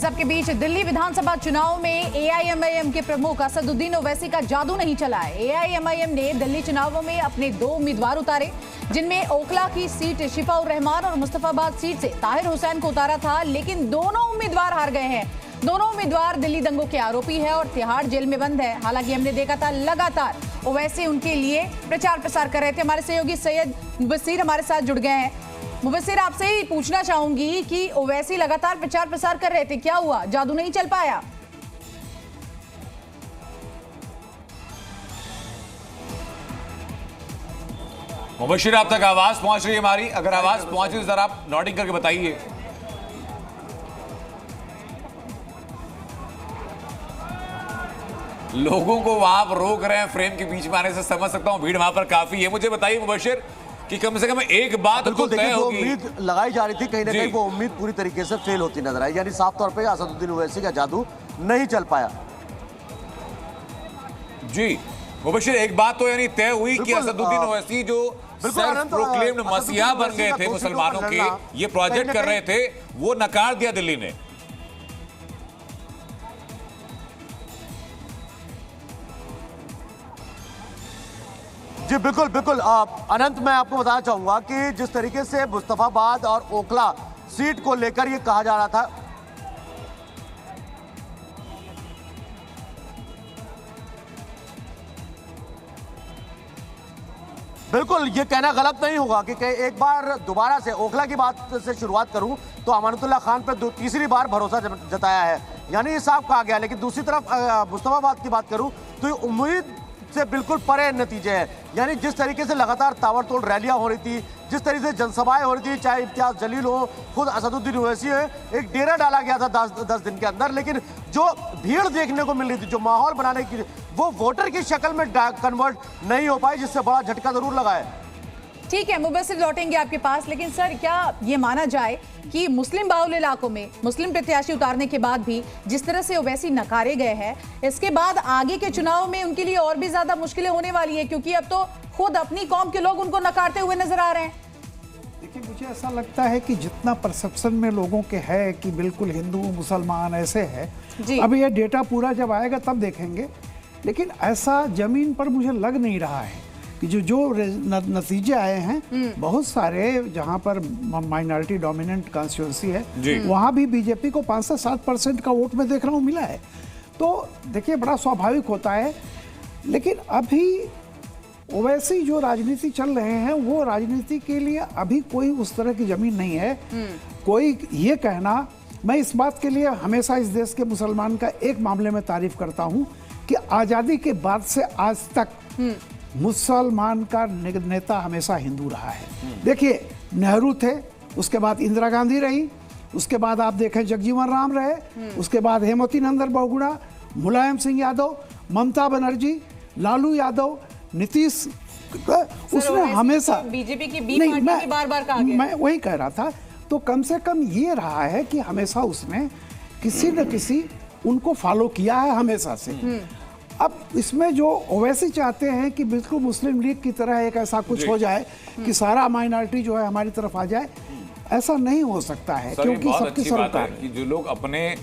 सबके बीच दिल्ली विधानसभा चुनाव में एआईएमआईएम के प्रमुख असदुद्दीन ओवैसी का जादू नहीं चला है। एआईएमआईएम ने दिल्ली चुनावों में अपने 2 उम्मीदवार उतारे, जिनमें ओखला की सीट शिफा उर रहमान और मुस्तफाबाद सीट से ताहिर हुसैन को उतारा था, लेकिन दोनों उम्मीदवार हार गए हैं। दोनों उम्मीदवार दिल्ली दंगों के आरोपी है और तिहाड़ जेल में बंद है। हालांकि हमने देखा था लगातार ओवैसी उनके लिए प्रचार प्रसार कर रहे थे। हमारे सहयोगी सैयद मुबस्सिर हमारे साथ जुड़ गए हैं। मुबस्सिर, आपसे ही पूछना चाहूंगी कि ओवैसी लगातार प्रचार प्रसार कर रहे थे, क्या हुआ, जादू नहीं चल पाया? मुबस्सिर, आप तक आवाज पहुंच रही है हमारी? अगर आवाज पहुंच रही है तो जरा आप नोटिंग करके बताइए। लोगों को वहां पर रोक रहे हैं फ्रेम के बीच में आने से, समझ सकता हूं भीड़ वहां पर काफी है। मुझे बताइए मुबस्सिर कि कम से कम एक बात तो तय होगी। उम्मीद लगाई जा रही थी, कहीं ना कहीं वो उम्मीद पूरी तरीके से फेल होती नजर आई। यानी साफ तौर पे असदुद्दीन ओवैसी का जादू नहीं चल पाया। जी मुबस्सिर, एक बात तो यानी तय हुई कि असदुद्दीन ओवैसी जो सेल्फ प्रोक्लेम्ड मसीहा बन गए थे मुसलमानों के, ये प्रोजेक्ट कर रहे थे, वो नकार दिया दिल्ली ने। जी बिल्कुल बिल्कुल अनंत, मैं आपको बताना चाहूंगा कि जिस तरीके से मुस्तफाबाद और ओखला सीट को लेकर ये कहा जा रहा था, बिल्कुल ये कहना गलत नहीं होगा कि एक बार दोबारा से ओखला की बात से शुरुआत करूं तो अमानतुल्लाह खान पर तीसरी बार भरोसा जताया है, यानी ये साफ कहा गया। लेकिन दूसरी तरफ मुस्तफाबाद की बात करूं तो ये उम्मीद से बिल्कुल परे नतीजे हैं। यानी जिस तरीके से लगातार ताबड़तोड़ रैलियां हो रही थी, जिस तरीके से जनसभाएं हो रही थी, चाहे इम्तियाज जलील हो, खुद असदुद्दीन ओवैसी है, एक डेरा डाला गया था 10 दिन के अंदर, लेकिन जो भीड़ देखने को मिल रही थी, जो माहौल बनाने की, वो वोटर की शक्ल में कन्वर्ट नहीं हो पाई, जिससे बड़ा झटका जरूर लगा है। ठीक है मुबस्सिर, लौटेंगे आपके पास, लेकिन सर क्या ये माना जाए कि मुस्लिम बाहुल इलाकों में मुस्लिम प्रत्याशी उतारने के बाद भी जिस तरह से ओवैसी नकारे गए हैं, इसके बाद आगे के चुनाव में उनके लिए और भी ज्यादा मुश्किलें होने वाली है, क्योंकि अब तो खुद अपनी कौम के लोग उनको नकारते हुए नजर आ रहे हैं? देखिए, मुझे ऐसा लगता है कि जितना परसेप्शन में लोगों के है कि बिल्कुल हिंदू मुसलमान ऐसे है, अब ये डेटा पूरा जब आएगा तब देखेंगे, लेकिन ऐसा जमीन पर मुझे लग नहीं रहा है कि जो नतीजे आए हैं, बहुत सारे जहां पर माइनॉरिटी डोमिनेंट कॉन्स्टिट्यूंसी है, वहां भी बीजेपी को 5 से 7% का वोट में देख रहा हूं मिला है। तो देखिए, बड़ा स्वाभाविक होता है, लेकिन अभी ओवैसी जो राजनीति चल रहे हैं, वो राजनीति के लिए अभी कोई उस तरह की जमीन नहीं है। कोई ये कहना, मैं इस बात के लिए हमेशा इस देश के मुसलमान का एक मामले में तारीफ करता हूं कि आज़ादी के बाद से आज तक मुसलमान का नेता हमेशा हिंदू रहा है। देखिए, नेहरू थे, उसके बाद इंदिरा गांधी रही, उसके बाद आप देखें जगजीवन राम रहे, उसके बाद हेमवती नंदन बहुगुणा, मुलायम सिंह यादव, ममता बनर्जी, लालू यादव, नीतीश, उसने हमेशा बीजेपी की बी पार्टी की बार-बार कहा गया। मैं वही कह रहा था, तो कम से कम ये रहा है कि हमेशा उसने किसी न किसी उनको फॉलो किया है हमेशा से। अब इसमें जो ओवैसी चाहते हैं कि बिल्कुल मुस्लिम लीग की तरह एक ऐसा कुछ हो जाए कि सारा माइनॉरिटी जो है हमारी तरफ आ जाए, ऐसा नहीं हो सकता है, क्योंकि सबकी सरकार कि जो लोग अपने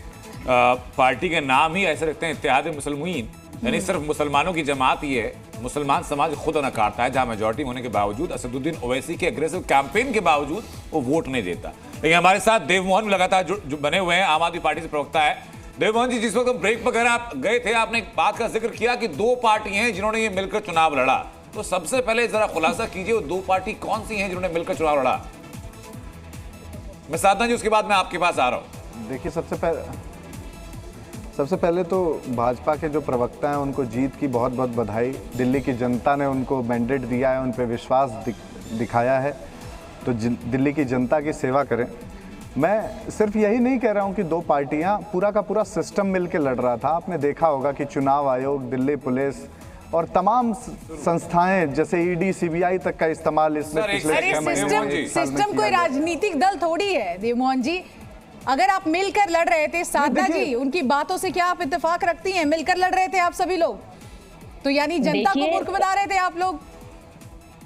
पार्टी के नाम ही ऐसे रखते हैं, इत्तेहाद मुसलमीन, यानी सिर्फ मुसलमानों की जमात ही है, मुसलमान समाज खुद नकारता है, जहां मेजॉरिटी होने के बावजूद, असदुद्दीन ओवैसी के एग्रेसिव कैंपेन के बावजूद वो वोट नहीं देता। लेकिन हमारे साथ देवमोहन लगातार जो बने हुए हैं, आम आदमी पार्टी से प्रवक्ता है। देवमोहन जी, जिस वक्त हम ब्रेक पर आप गए थे, आपने एक बात का जिक्र किया कि 2 पार्टी हैं जिन्होंने ये मिलकर चुनाव लड़ा, तो सबसे पहले जरा खुलासा कीजिए, वो 2 पार्टी कौन सी हैं जिन्होंने मिलकर चुनाव लड़ा? मैं साधना जी, उसके बाद मैं आपके पास आ रहा हूं। देखिए, सबसे पहले तो भाजपा के जो प्रवक्ता हैं, उनको जीत की बहुत बहुत बधाई। दिल्ली की जनता ने उनको मैंडेट दिया है, उन पर विश्वास दिखाया है, तो दिल्ली की जनता की सेवा करें। मैं सिर्फ यही नहीं कह रहा हूं कि 2 पार्टियां, पूरा का पूरा सिस्टम मिलकर लड़ रहा था। आपने देखा होगा कि चुनाव आयोग, दिल्ली पुलिस और तमाम संस्थाएं जैसे ईडी, सीबीआई तक का इस्तेमाल इसमें पिछले 6 महीनों में सिस्टम कोई राजनीतिक दल थोड़ी है देवमोहन जी। अगर आप मिलकर लड़ रहे थे, साधना जी, उनकी बातों से क्या आप इत्तेफाक रखती हैं? मिलकर लड़ रहे थे आप सभी लोग, तो यानी जनता को मूर्ख बना रहे थे आप लोग।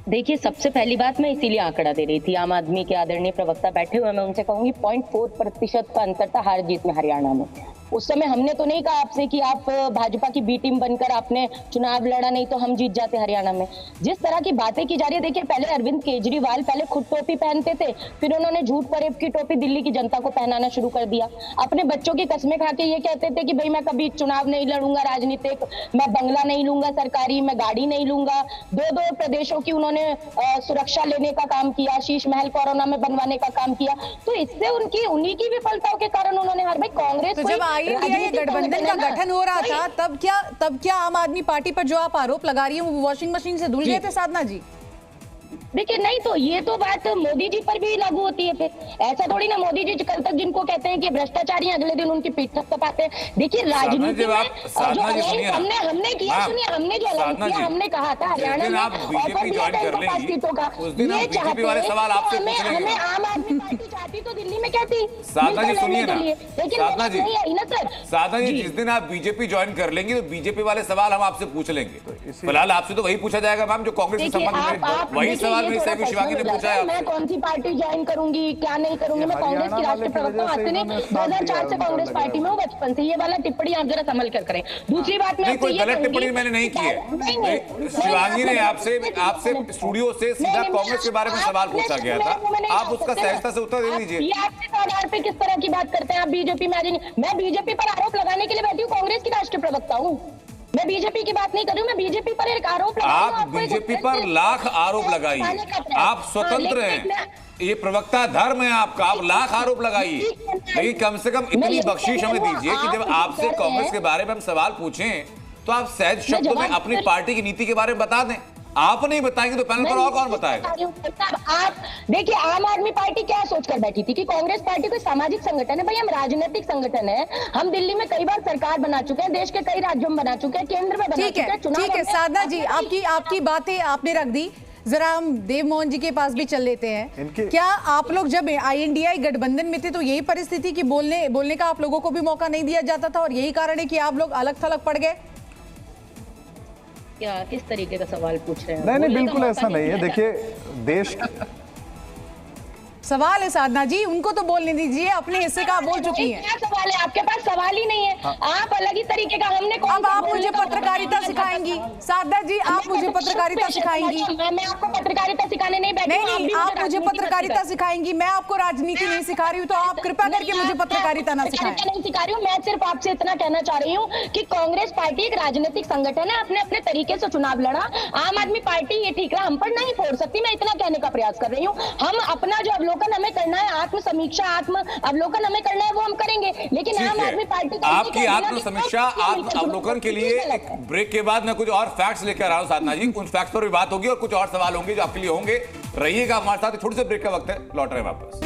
देखिए, सबसे पहली बात मैं इसीलिए आंकड़ा दे रही थी, आम आदमी के आदरणीय प्रवक्ता बैठे हुए, मैं उनसे कहूंगी 0.4% का अंतर था हार जीत में हरियाणा में। उस समय हमने तो नहीं कहा आपसे कि आप भाजपा की बी टीम बनकर आपने चुनाव लड़ा, नहीं तो हम जीत जाते हरियाणा में। जिस तरह की बातें की जा रही है, देखिए पहले अरविंद केजरीवाल पहले खुद टोपी पहनते थे, फिर उन्होंने झूठ फरेब की टोपी दिल्ली की जनता को पहनाना शुरू कर दिया। अपने बच्चों की कस्में खा के ये कहते थे कि भाई मैं कभी चुनाव नहीं लड़ूंगा राजनीतिक, मैं बंगला नहीं लूंगा सरकारी, मैं गाड़ी नहीं लूंगा। 2 प्रदेशों की उन्होंने सुरक्षा लेने का काम किया, शीश महल कोरोना में बनवाने का काम किया। तो इससे उन्हीं की विफलताओं के कारण उन्होंने हार। भाई कांग्रेस तो जब INDA गठबंधन का गठन हो रहा था, तब क्या आम आदमी पार्टी पर जो आप आरोप लगा रही हैं वो वॉशिंग मशीन से धुल गए थे साधना जी? देखिए नहीं, तो ये तो बात मोदी जी पर भी लागू होती है। फिर ऐसा थोड़ी ना मोदी जी कल तक जिनको कहते हैं कि भ्रष्टाचारी, अगले दिन उनकी पीठ थपथपाते हैं। देखिए राजनीति में जो हमने किया, सुनिए, हमने जो अलग किया, हमने कहा था हरियाणा में ऑफर दिया था इनको 5 सीटों का। ये चाहते हैं, हमें आम आदमी पार्टी चाहती तो दिल्ली में क्या थी, लेकिन नहीं आई ना सर। साधना जी, जिस दिन आप बीजेपी ज्वाइन कर लेंगे तो बीजेपी वाले सवाल हम आपसे पूछ लेंगे। फिलहाल आपसे तो वही पूछा जाएगा मैम जो कांग्रेस से संबंधित है, वही सवाल शिवांगी ने पूछा है। मैं कौन सी पार्टी ज्वाइन करूंगी, क्या नहीं करूंगी, मैं कांग्रेस की राष्ट्रीय प्रवक्ता हूं, आज से नहीं 2004 से कांग्रेस पार्टी में हूं, बचपन से। ये वाला टिप्पणी आप जरा संभल कर करें। दूसरी बात मैं कोई गलत टिप्पणी मैंने नहीं की है। शिवांगी ने आपसे स्टूडियो से सीधा कांग्रेस के बारे में सवाल पूछा गया था, आप उसका सहजता से उत्तर दे दीजिए। आपके आधार पे किस तरह की बात करते हैं आप बीजेपी में आ जाएंगे। मैं बीजेपी पर आरोप लगाने के लिए बैठी हूँ, कांग्रेस की राष्ट्रीय प्रवक्ता हूँ, मैं बीजेपी की बात नहीं कर रही हूँ। मैं बीजेपी पर एक आरोप लगा रही हूं। आप बीजेपी पर लाख आरोप लगाइए, आप स्वतंत्र हैं, ये प्रवक्ता धर्म है आपका, आप लाख आरोप लगाइए, लेकिन कम से कम इतनी बख्शीश हमें दीजिए कि जब आपसे कांग्रेस के बारे में हम सवाल पूछें तो आप सहज शब्दों में अपनी पार्टी की नीति के बारे में बता दें। आप नहीं बताएंगे तो पैनल पर और कौन बताएगा? आप देखिए, आम आदमी पार्टी क्या सोचकर बैठी थी कि कांग्रेस पार्टी कोई सामाजिक संगठन है। भाई हम राजनीतिक संगठन है, हम दिल्ली में कई बार सरकार बना चुके हैं, देश के कई राज्यों में बना चुके हैं, केंद्र में बना चुके हैं। ठीक है साधना जी, आपकी बातें आपने रख दी, जरा हम देव मोहन जी के पास भी चल लेते हैं। क्या आप लोग जब INDA गठबंधन में थे तो यही परिस्थिति की बोलने का आप लोगों को भी मौका नहीं दिया जाता था और यही कारण है कि आप लोग अलग थलग पड़ गए? क्या किस तरीके का सवाल पूछ रहे हैं? नहीं, बिल्कुल ऐसा नहीं है। देखिए देश सवाल है साधना जी, उनको तो बोलने दीजिए, अपने हिस्से का बोल चुकी हैं। क्या सवाल है? आपके पास सवाल ही नहीं है। आप अलग ही तरीके का, हमने अब आप मुझे पत्रकारिता सिखाएंगी साधना जी, आप मुझे पत्रकारिता सिखाएंगी? मैं आपको पत्रकारिता सिखाने नहीं बैठी। नहीं, आप मुझे पत्रकारिता सिखाएंगी, मैं आपको राजनीति नहीं सिखा रही हूँ, तो आप कृपया करके मुझे पत्रकारिता ना सिखाएं। नहीं सिखा रही हूँ, मैं सिर्फ आपसे इतना कहना चाह रही हूँ कि कांग्रेस पार्टी एक राजनीतिक संगठन है, अपने अपने तरीके से चुनाव लड़ा। आम आदमी पार्टी ये ठीकरा हम पर नहीं फोड़ सकती, मैं इतना कहने का प्रयास कर रही हूँ। हम अपना जो अवलोकन हमें करना है, आत्म समीक्षा, आत्म अवलोकन हमें करना है, वो हम करेंगे। लेकिन आम आदमी पार्टी आपकी आत्म समीक्षा, आत्म अवलोकन के लिए एक ब्रेक के बाद मैं कुछ और फैक्ट्स लेकर आ रहा हूं साधना जी, उन फैक्ट्स पर भी बात होगी और कुछ और सवाल होंगे जो आपके लिए होंगे। रहिएगा हमारे साथ, थोड़ी से ब्रेक का वक्त है, लौट रहे हैं वापस।